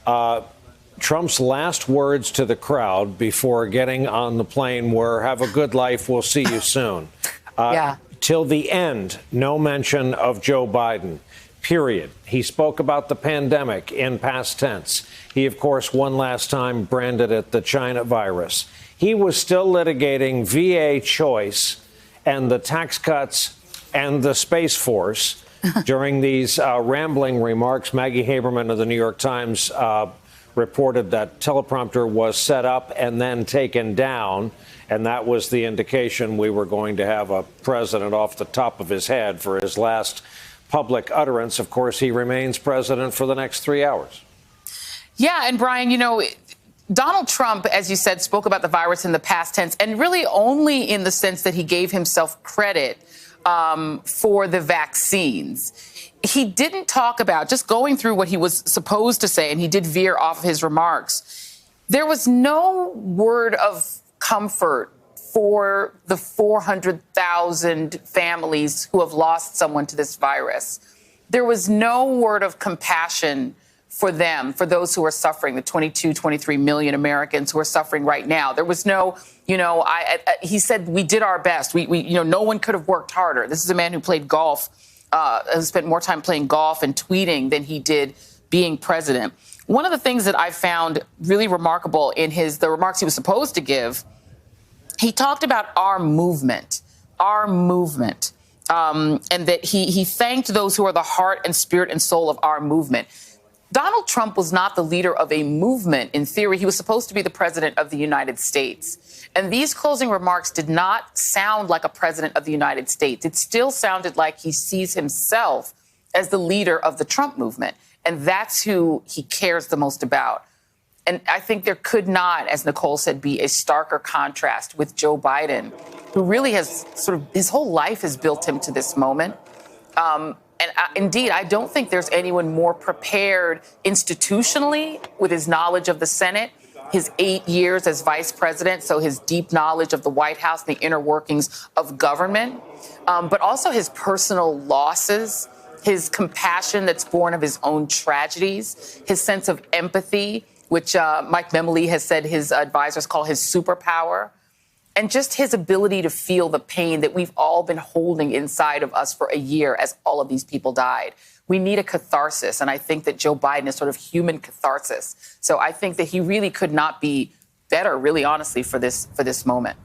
Trump's last words to the crowd before getting on the plane were, "Have a good life. We'll see you soon." Till the end, no mention of Joe Biden, period. He spoke about the pandemic in past tense. He, of course, one last time branded it the China virus. He was still litigating VA choice and the tax cuts and the Space Force during these rambling remarks. Maggie Haberman of the New York Times reported that teleprompter was set up and then taken down, and that was the indication we were going to have a president off the top of his head for his last public utterance. Of course, he remains president for the next 3 hours. Yeah, and Brian, you know, Donald Trump, as you said, spoke about the virus in the past tense, and really only in the sense that he gave himself credit for the vaccines. He didn't talk about, just going through what he was supposed to say, and he did veer off of his remarks, there was no word of comfort for the 400,000 families who have lost someone to this virus. There was no word of compassion for them, for those who are suffering, the 22, 23 million Americans who are suffering right now. There was no, he said, we did our best. No one could have worked harder. This is a man who played golf, who spent more time playing golf and tweeting than he did being president. One of the things that I found really remarkable in the remarks he was supposed to give, he talked about our movement, and that he thanked those who are the heart and spirit and soul of our movement. Donald Trump was not the leader of a movement. In theory, he was supposed to be the president of the United States. And these closing remarks did not sound like a president of the United States. It still sounded like he sees himself as the leader of the Trump movement. And that's who he cares the most about. And I think there could not, as Nicole said, be a starker contrast with Joe Biden, who really has his whole life has built him to this moment. Indeed, I don't think there's anyone more prepared institutionally with his knowledge of the Senate, his 8 years as vice president, so his deep knowledge of the White House, the inner workings of government, but also his personal losses, his compassion that's born of his own tragedies, his sense of empathy, which Mike Memoli has said his advisors call his superpower, and just his ability to feel the pain that we've all been holding inside of us for a year as all of these people died. We need a catharsis, and I think that Joe Biden is sort of human catharsis. So I think that he really could not be better, really honestly, for this moment.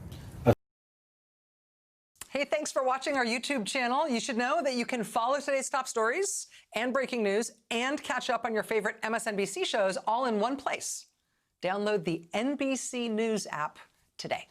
Hey, thanks for watching our YouTube channel. You should know that you can follow today's top stories and breaking news and catch up on your favorite MSNBC shows all in one place. Download the NBC News app today.